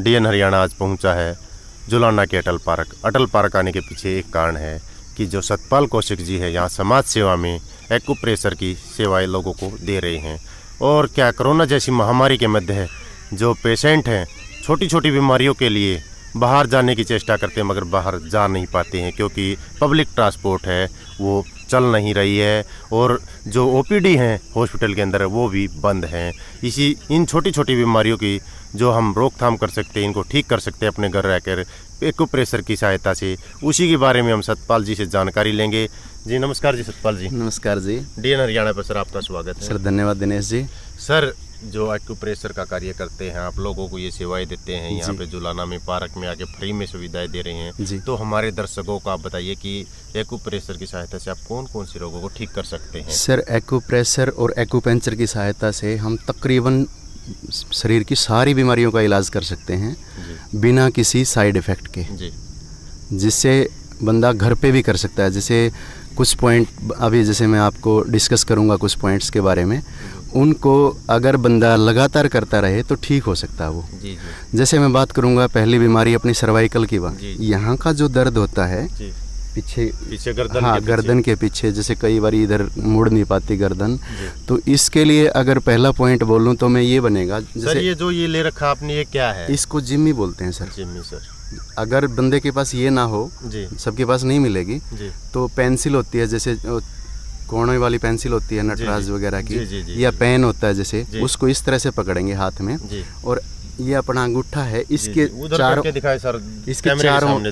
DN Haryana आज पहुंचा है जुलाना के अटल पार्क। अटल पार्क आने के पीछे एक कारण है कि जो सतपाल कौशिक जी है यहाँ समाज सेवा में एक्यूप्रेशर की सेवाएं लोगों को दे रहे हैं। और क्या कोरोना जैसी महामारी के मध्य जो पेशेंट हैं छोटी छोटी बीमारियों के लिए बाहर जाने की चेष्टा करते हैं मगर बाहर जा नहीं पाते हैं क्योंकि पब्लिक ट्रांसपोर्ट है वो चल नहीं रही है और जो ओपीडी हैं हॉस्पिटल के अंदर वो भी बंद हैं। इन छोटी छोटी बीमारियों की जो हम रोकथाम कर सकते हैं, इनको ठीक कर सकते हैं अपने घर रहकर एक्यूप्रेशर की सहायता से, उसी के बारे में हम सतपाल जी से जानकारी लेंगे। जी नमस्कार जी सतपाल जी। नमस्कार जी। डीएन हरियाणा पर सर आपका स्वागत है। सर धन्यवाद दिनेश जी। सर जो एक्यूप्रेशर का कार्य करते हैं आप लोगों को ये सेवाएं देते हैं यहाँ पे जुलाना में पार्क में आके फ्री में सुविधाएं दे रहे हैं, तो हमारे दर्शकों को आप बताइए कि एक्यूप्रेशर की सहायता से आप कौन कौन से रोगों को ठीक कर सकते हैं। सर एक्यूप्रेशर और एक्यूपेंचर की सहायता से हम तकरीबन शरीर की सारी बीमारियों का इलाज कर सकते हैं बिना किसी साइड इफ़ेक्ट के, जिससे बंदा घर पे भी कर सकता है। जैसे कुछ पॉइंट अभी जैसे मैं आपको डिस्कस करूंगा कुछ पॉइंट्स के बारे में, उनको अगर बंदा लगातार करता रहे तो ठीक हो सकता है वो। जैसे मैं बात करूंगा पहली बीमारी अपनी सर्वाइकल की बात, यहाँ का जो दर्द होता है पीछे गर्दन, हाँ गर्दन के पीछे, जैसे कई बार इधर मुड़ नहीं पाती गर्दन, तो इसके लिए अगर पहला पॉइंट बोलूँ तो मैं ये बनेगा। सर ये जो ये ले रखा आपने ये क्या है? इसको जिम्मी बोलते हैं सर। जिम्मी सर। अगर बंदे के पास ये ना हो, सबके पास नहीं मिलेगी, तो पेंसिल होती है जैसे कोने वाली पेंसिल होती है नटराज वगैरह की, या पेन होता है जैसे, उसको इस तरह से पकड़ेंगे हाथ में और ये अपना अंगूठा है इसके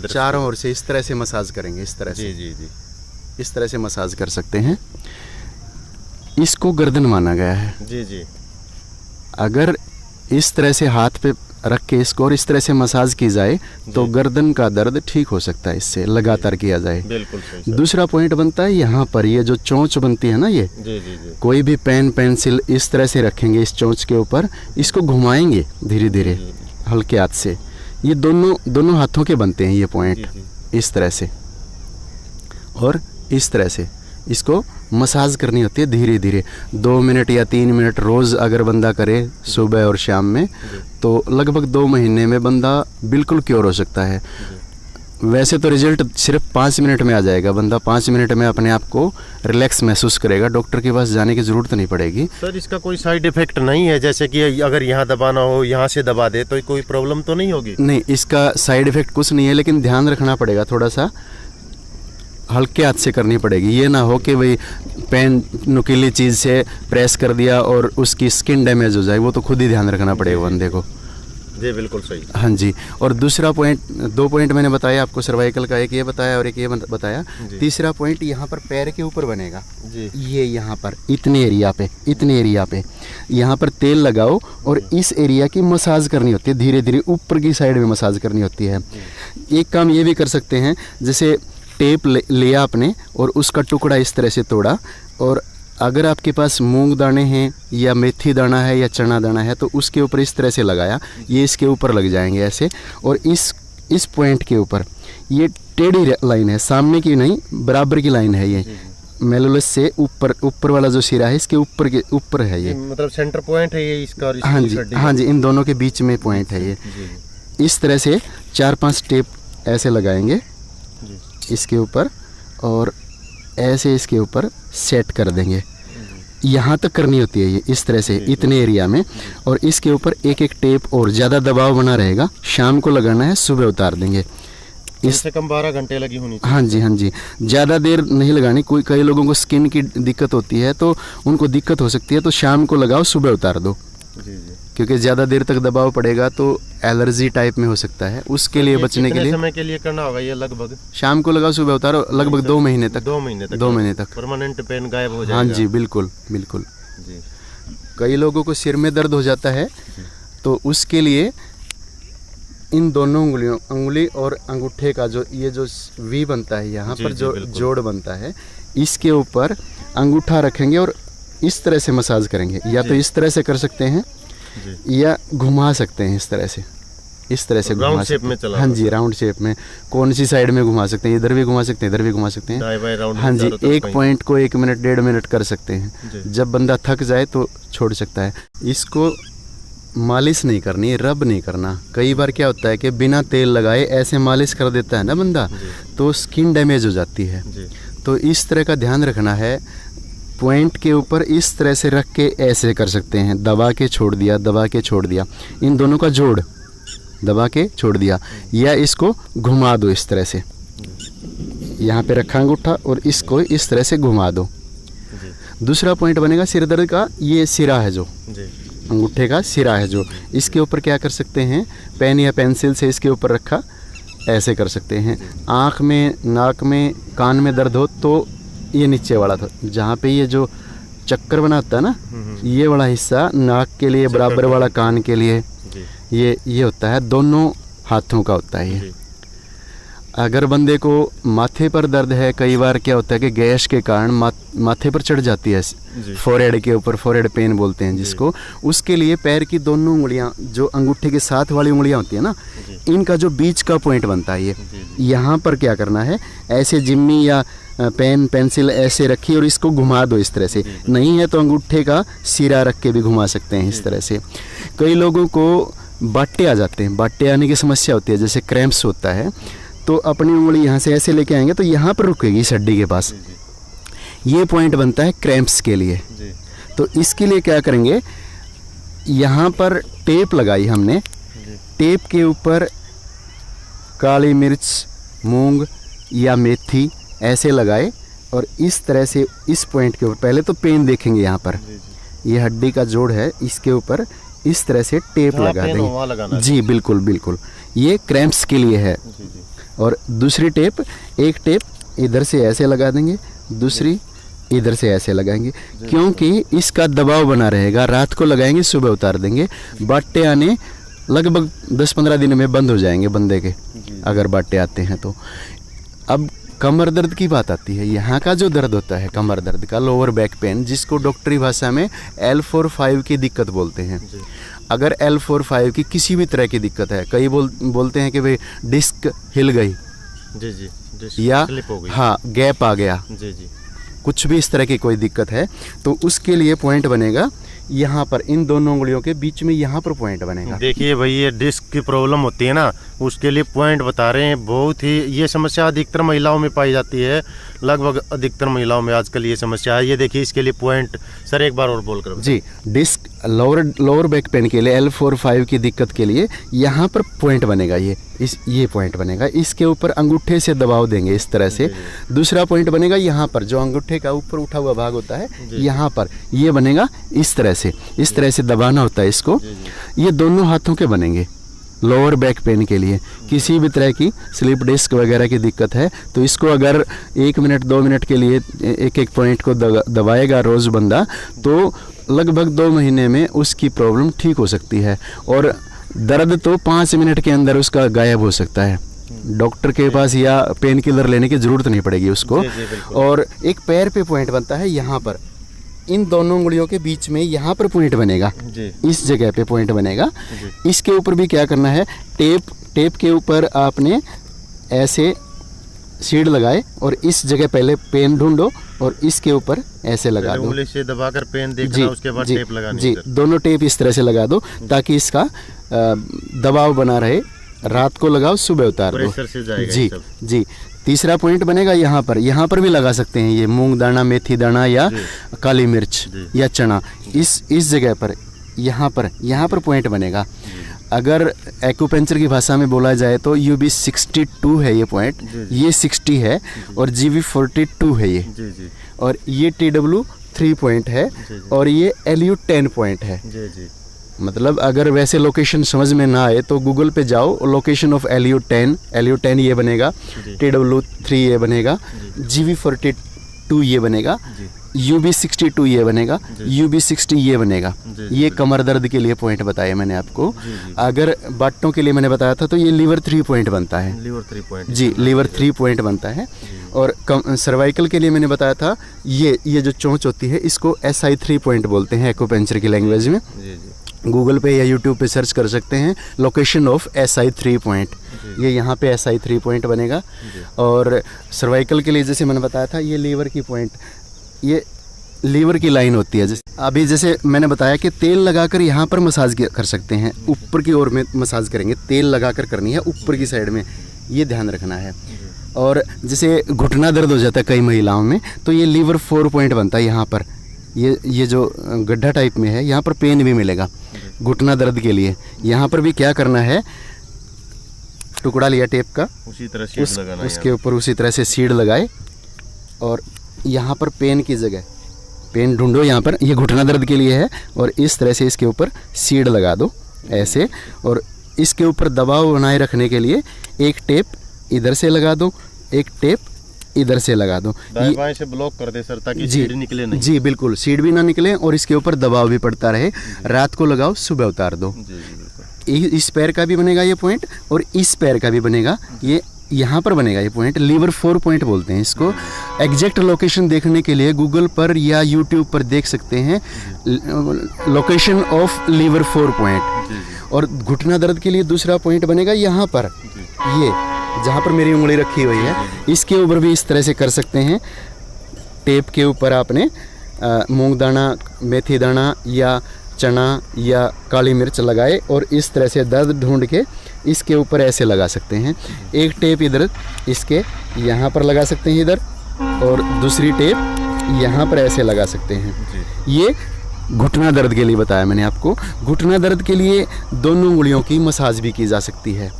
चारों ओर से इस तरह से मसाज करेंगे, इस तरह से इस तरह से मसाज कर सकते हैं। इसको गर्दन माना गया है। अगर इस तरह से हाथ पे रख के इसको और इस तरह से मसाज की जाए तो गर्दन का दर्द ठीक हो सकता है, इससे लगातार किया जाए। बिल्कुल। दूसरा पॉइंट बनता है यहाँ पर ये जो चोंच बनती है ना, ये कोई भी पेन पेंसिल इस तरह से रखेंगे इस चोंच के ऊपर, इसको घुमाएंगे धीरे धीरे हल्के हाथ से। ये दोनों हाथों के बनते हैं ये पॉइंट, इस तरह से और इस तरह से इसको मसाज करनी होती है धीरे धीरे। 2 मिनट या 3 मिनट रोज़ अगर बंदा करे सुबह और शाम में, तो लगभग 2 महीने में बंदा बिल्कुल क्योर हो सकता है। वैसे तो रिजल्ट सिर्फ 5 मिनट में आ जाएगा, बंदा 5 मिनट में अपने आप को रिलैक्स महसूस करेगा, डॉक्टर के पास जाने की ज़रूरत नहीं पड़ेगी। सर इसका कोई साइड इफ़ेक्ट नहीं है, जैसे कि अगर यहाँ दबाना हो यहाँ से दबा दे तो कोई प्रॉब्लम तो नहीं होगी? नहीं, इसका साइड इफ़ेक्ट कुछ नहीं है, लेकिन ध्यान रखना पड़ेगा, थोड़ा सा हल्के हाथ से करनी पड़ेगी। ये ना हो कि भाई पेन नुकीली चीज़ से प्रेस कर दिया और उसकी स्किन डैमेज हो जाए, वो तो खुद ही ध्यान रखना पड़ेगा बंदे को। जी बिल्कुल सही। हाँ जी। और दूसरा पॉइंट, 2 पॉइंट मैंने बताया आपको सर्वाइकल का, एक ये बताया और एक ये बताया। तीसरा पॉइंट यहाँ पर पैर के ऊपर बनेगा ये, यहाँ पर इतने एरिया पे यहाँ पर तेल लगाओ और इस एरिया की मसाज करनी होती है धीरे धीरे, ऊपर की साइड में मसाज करनी होती है। एक काम ये भी कर सकते हैं, जैसे टेप लिया आपने और उसका टुकड़ा इस तरह से तोड़ा, और अगर आपके पास मूंग दाने हैं या मेथी दाना है या चना दाना है तो उसके ऊपर इस तरह से लगाया, ये इसके ऊपर लग जाएंगे ऐसे। और इस पॉइंट के ऊपर ये टेढ़ी लाइन है, सामने की नहीं बराबर की लाइन है, ये मेलुलस से ऊपर वाला जो सिरा है इसके ऊपर है ये, मतलब सेंटर पॉइंट है ये इसका। हाँ जी, इन दोनों के बीच में पॉइंट है ये। इस तरह से 4-5 टेप ऐसे लगाएंगे इसके ऊपर और ऐसे इसके ऊपर सेट कर देंगे। यहाँ तक करनी होती है ये, इस तरह से इतने एरिया में, और इसके ऊपर एक एक टेप और ज़्यादा दबाव बना रहेगा। शाम को लगाना है, सुबह उतार देंगे। इससे कम 12 घंटे लगी होनी चाहिए। हाँ जी, ज़्यादा देर नहीं लगानी। कई लोगों को स्किन की दिक्कत होती है तो उनको दिक्कत हो सकती है, तो शाम को लगाओ, सुबह उतार दो। क्योंकि ज़्यादा देर तक दबाव पड़ेगा तो एलर्जी टाइप में हो सकता है, उसके लिए बचने के लिए समय के लिए करना होगा ये? लगभग शाम को लगाओ, सुबह उतारो, लगभग 2 महीने तक। 2 महीने तक परमानेंट पेन गायब हो जाएगा। हाँ जी बिल्कुल। कई लोगों को सिर में दर्द हो जाता है, तो उसके लिए इन दोनों उंगली और अंगूठे का जो ये जो वी बनता है यहाँ पर जो जोड़ बनता है, इसके ऊपर अंगूठा रखेंगे और इस तरह से मसाज करेंगे। या तो इस तरह से कर सकते हैं या घुमा सकते हैं, इस तरह से राउंड शेप में चला। हाँ जी, राउंड शेप में कौन सी साइड में घुमा सकते हैं, इधर भी घुमा सकते हैं, इधर भी घुमा सकते हैं। हाँ जी, एक पॉइंट को 1 मिनट 1.5 मिनट कर सकते हैं। जब बंदा थक जाए तो छोड़ सकता है। इसको मालिश नहीं करनी, रब नहीं करना। कई बार क्या होता है कि बिना तेल लगाए ऐसे मालिश कर देता है ना बंदा, तो स्किन डैमेज हो जाती है। तो इस तरह का ध्यान रखना है। पॉइंट के ऊपर इस तरह से रख के ऐसे कर सकते हैं, दबा के छोड़ दिया, दबा के छोड़ दिया, इन दोनों का जोड़, दबा के छोड़ दिया, या इसको घुमा दो इस तरह से, यहाँ पे रखा अंगूठा और इसको इस तरह से घुमा दो। दूसरा पॉइंट बनेगा सिर दर्द का, ये सिरा है जो अंगूठे का सिरा है जो, इसके ऊपर क्या कर सकते हैं, पेन या पेंसिल से इसके ऊपर रखा, ऐसे कर सकते हैं। आँख में, नाक में, कान में दर्द हो तो ये नीचे वाला था, जहाँ पे ये जो चक्कर बनाता है ना, ये वाला हिस्सा नाक के लिए, बराबर वाला कान के लिए, ये होता है, दोनों हाथों का होता है ये। अगर बंदे को माथे पर दर्द है, कई बार क्या होता है कि गैस के कारण माथे पर चढ़ जाती है, फोरहेड के ऊपर, फोरहेड पेन बोलते हैं जिसको, उसके लिए पैर की दोनों उंगलियां, जो अंगूठे के साथ वाली उंगलियां होती है ना, इनका जो बीच का पॉइंट बनता है, ये यहाँ पर क्या करना है, ऐसे जिम्मी या पेन पेंसिल ऐसे रखी और इसको घुमा दो इस तरह से। नहीं है तो अंगूठे का सिरा रख के भी घुमा सकते हैं इस तरह से। कई लोगों को बाटे आ जाते हैं, बाटे आने की समस्या होती है, जैसे क्रैम्प्स होता है, तो अपनी उंगली यहाँ से ऐसे लेके आएंगे तो यहाँ पर रुकेगी इस हड्डी के पास, ये पॉइंट बनता है क्रैम्प्स के लिए। तो इसके लिए क्या करेंगे, यहाँ पर टेप लगाई हमने, टेप के ऊपर काली मिर्च, मूंग या मेथी ऐसे लगाए और इस तरह से इस पॉइंट के ऊपर, पहले तो पेन देखेंगे, यहाँ पर ये हड्डी का जोड़ है, इसके ऊपर इस तरह से टेप लगा देंगे। जी बिल्कुल बिल्कुल, ये क्रैम्प्स के लिए है। और दूसरी टेप, एक टेप इधर से ऐसे लगा देंगे, दूसरी इधर से ऐसे लगाएंगे, क्योंकि इसका दबाव बना रहेगा। रात को लगाएंगे, सुबह उतार देंगे। बाटे आने लगभग 10-15 दिन में बंद हो जाएंगे बंदे के, अगर बाटे आते हैं तो। अब कमर दर्द की बात आती है। यहाँ का जो दर्द होता है कमर दर्द का, लोअर बैक पेन, जिसको डॉक्टरी भाषा में L4-5 की दिक्कत बोलते हैं। अगर L4-5 की किसी भी तरह की दिक्कत है, कई बोलते हैं कि भाई डिस्क हिल गई, या हाँ गैप आ गया, कुछ भी इस तरह की कोई दिक्कत है, तो उसके लिए पॉइंट बनेगा यहाँ पर, इन दोनों उंगलियों के बीच में यहाँ पर पॉइंट बनेगा। देखिए भाई, ये डिस्क की प्रॉब्लम होती है ना, उसके लिए पॉइंट बता रहे हैं। बहुत ही ये समस्या अधिकतर महिलाओं में पाई जाती है, लगभग अधिकतर महिलाओं में आजकल ये समस्या है। ये देखिए, इसके लिए पॉइंट सर एक बार और बोल कर। जी, डिस्क लोअर बैक पेन के लिए, L4-5 की दिक्कत के लिए यहाँ पर पॉइंट बनेगा, ये पॉइंट बनेगा। इसके ऊपर अंगूठे से दबाव देंगे इस तरह से। दूसरा पॉइंट बनेगा यहाँ पर, जो अंगूठे का ऊपर उठा हुआ भाग होता है, यहाँ पर ये बनेगा इस तरह से, इस तरह से दबाना होता है इसको। ये दोनों हाथों के बनेंगे लोअर बैक पेन के लिए। किसी भी तरह की स्लिप डिस्क वगैरह की दिक्कत है तो इसको अगर 1 मिनट 2 मिनट के लिए एक पॉइंट को दबाएगा रोज़ बंदा, तो लगभग 2 महीने में उसकी प्रॉब्लम ठीक हो सकती है। और दर्द तो 5 मिनट के अंदर उसका गायब हो सकता है। डॉक्टर के पास या पेन किलर लेने की ज़रूरत नहीं पड़ेगी उसको। और एक पैर पे पॉइंट बनता है यहाँ पर, इन दोनों उंगलियों के बीच में यहाँ पर पॉइंट बनेगा, इस जगह पे पॉइंट बनेगा। इसके ऊपर भी क्या करना है, टेप के ऊपर आपने ऐसे शीड लगाए और इस जगह पहले पेन ढूंढो और इसके ऊपर ऐसे लगा दो, उंगली से दबाकर पेन देखना, उसके बाद टेप लगानी। जी, दोनों टेप इस तरह से लगा दो ताकि इसका दबाव बना रहे। रात को लगाओ, सुबह उतार दो। जी। तीसरा पॉइंट बनेगा यहाँ पर भी लगा सकते हैं, ये मूंग दाना, मेथी दाना या काली मिर्च या चना, इस जगह पर यहाँ पर पॉइंट बनेगा। अगर एक्यूपेंचर की भाषा में बोला जाए तो UB62 है ये पॉइंट, ये 60 है और GB42 है ये, और ये TW3 पॉइंट है और ये LU10 पॉइंट है। मतलब अगर वैसे लोकेशन समझ में ना आए तो गूगल पे जाओ, लोकेशन ऑफ LU10 ये बनेगा, TW3 ये बनेगा, GB42 ये बनेगा, UB62 ये बनेगा, UB60 ये बनेगा। ये कमर दर्द के लिए पॉइंट बताए मैंने आपको। अगर बाटों के लिए मैंने बताया था तो ये लीवर 3 पॉइंट बनता है। लीवर 3 पॉइंट बनता है। और सर्वाइकल के लिए मैंने बताया था, ये जो चोंच होती है इसको SI3 पॉइंट बोलते हैं एक्यूपेंचर की लैंग्वेज में। गूगल पे या यूट्यूब पे सर्च कर सकते हैं, लोकेशन ऑफ SI3 पॉइंट, ये यहाँ पे SI3 पॉइंट बनेगा। और सर्वाइकल के लिए जैसे मैंने बताया था, ये लीवर की पॉइंट, ये लीवर की लाइन होती है। अभी जैसे मैंने बताया कि तेल लगाकर यहाँ पर मसाज कर सकते हैं, ऊपर की ओर में मसाज करेंगे, तेल लगाकर करनी है ऊपर की साइड में, ये ध्यान रखना है। और जैसे घुटना दर्द हो जाता है कई महिलाओं में, तो ये लीवर 4 पॉइंट बनता है यहाँ पर, ये जो गड्ढा टाइप में है, यहाँ पर पेन भी मिलेगा घुटना दर्द के लिए। यहाँ पर भी क्या करना है, टुकड़ा लिया टेप का, उसी तरह सीड लगाना, उसके ऊपर उसी तरह से सीड लगाए और यहाँ पर पेन की जगह पेन ढूंढो, यहाँ पर ये घुटना दर्द के लिए है, और इस तरह से इसके ऊपर सीड लगा दो ऐसे। और इसके ऊपर दबाव बनाए रखने के लिए एक टेप इधर से लगा दो, एक टेप इधर से लगा दो, बाएं से ब्लॉक कर दे सर, ताकि सीड निकले नहीं। जी बिल्कुल, सीड भी ना निकले और इसके ऊपर दबाव भी पड़ता रहे। रात को लगाओ, सुबह उतार दो। इस पैर का भी बनेगा ये पॉइंट और इस पैर का भी बनेगा, ये यहाँ पर बनेगा ये पॉइंट। लीवर 4 पॉइंट बोलते हैं इसको। एग्जैक्ट लोकेशन देखने के लिए गूगल पर या यूट्यूब पर देख सकते हैं, लोकेशन ऑफ लीवर 4 पॉइंट। और घुटना दर्द के लिए दूसरा पॉइंट बनेगा यहाँ पर, ये जहाँ पर मेरी उंगली रखी हुई है, इसके ऊपर भी इस तरह से कर सकते हैं। टेप के ऊपर आपने मूंग दाना, मेथी दाना या चना या काली मिर्च लगाए और इस तरह से दर्द ढूंढ के इसके ऊपर ऐसे लगा सकते हैं। एक टेप इधर इसके यहाँ पर लगा सकते हैं इधर, और दूसरी टेप यहाँ पर ऐसे लगा सकते हैं। ये घुटना दर्द के लिए बताया मैंने आपको। घुटना दर्द के लिए दोनों उंगलियों की मसाज भी की जा सकती है,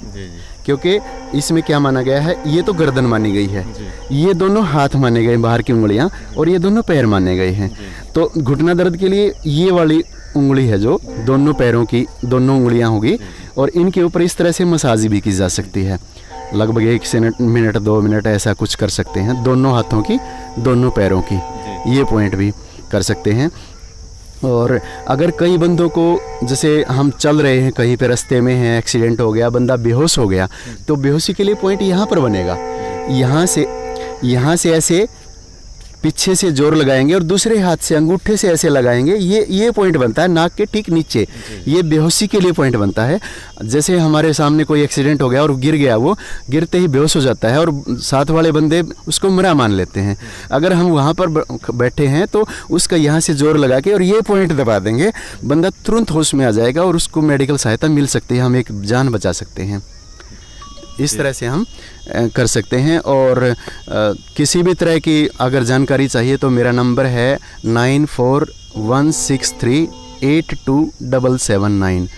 क्योंकि इसमें क्या माना गया है, ये तो गर्दन मानी गई है, ये दोनों हाथ माने गए बाहर की उंगलियां, और ये दोनों पैर माने गए हैं। तो घुटना दर्द के लिए ये वाली उंगली है जो दोनों पैरों की दोनों उंगलियां होगी, और इनके ऊपर इस तरह से मसाज भी की जा सकती है। लगभग 1 मिनट 2 मिनट ऐसा कुछ कर सकते हैं, दोनों हाथों की दोनों पैरों की, ये पॉइंट भी कर सकते हैं। और अगर कई बंदों को, जैसे हम चल रहे हैं कहीं पे रास्ते में हैं, एक्सीडेंट हो गया, बंदा बेहोश हो गया, तो बेहोशी के लिए पॉइंट यहाँ पर बनेगा। यहाँ से ऐसे पीछे से जोर लगाएंगे और दूसरे हाथ से अंगूठे से ऐसे लगाएंगे, ये पॉइंट बनता है नाक के ठीक नीचे, ये बेहोशी के लिए पॉइंट बनता है। जैसे हमारे सामने कोई एक्सीडेंट हो गया और गिर गया, वो गिरते ही बेहोश हो जाता है और साथ वाले बंदे उसको मरा मान लेते हैं। अगर हम वहाँ पर बैठे हैं तो उसका यहाँ से जोर लगा के और ये पॉइंट दबा देंगे, बंदा तुरंत होश में आ जाएगा और उसको मेडिकल सहायता मिल सकती है, हम एक जान बचा सकते हैं। इस तरह से हम कर सकते हैं। और किसी भी तरह की अगर जानकारी चाहिए तो मेरा नंबर है 9416382779।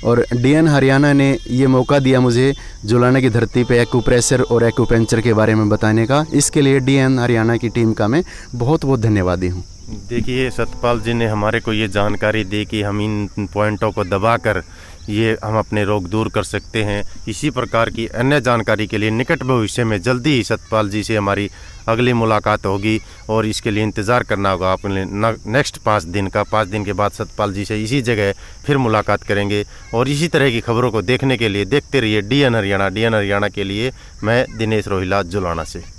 और DN हरियाणा ने ये मौका दिया मुझे जुलाना की धरती पे एक्यूप्रेशर और एक्यूपेंचर के बारे में बताने का। इसके लिए DN हरियाणा की टीम का मैं बहुत बहुत धन्यवादी हूँ। देखिए, सतपाल जी ने हमारे को ये जानकारी दी कि हम इन पॉइंटों को दबाकर ये हम अपने रोग दूर कर सकते हैं। इसी प्रकार की अन्य जानकारी के लिए निकट भविष्य में जल्दी ही सतपाल जी से हमारी अगली मुलाकात होगी, और इसके लिए इंतज़ार करना होगा आपने नेक्स्ट 5 दिन का। 5 दिन के बाद सतपाल जी से इसी जगह फिर मुलाकात करेंगे, और इसी तरह की खबरों को देखने के लिए देखते रहिए DN हरियाणा। DN हरियाणा के लिए मैं दिनेश रोहिला जुलाना से।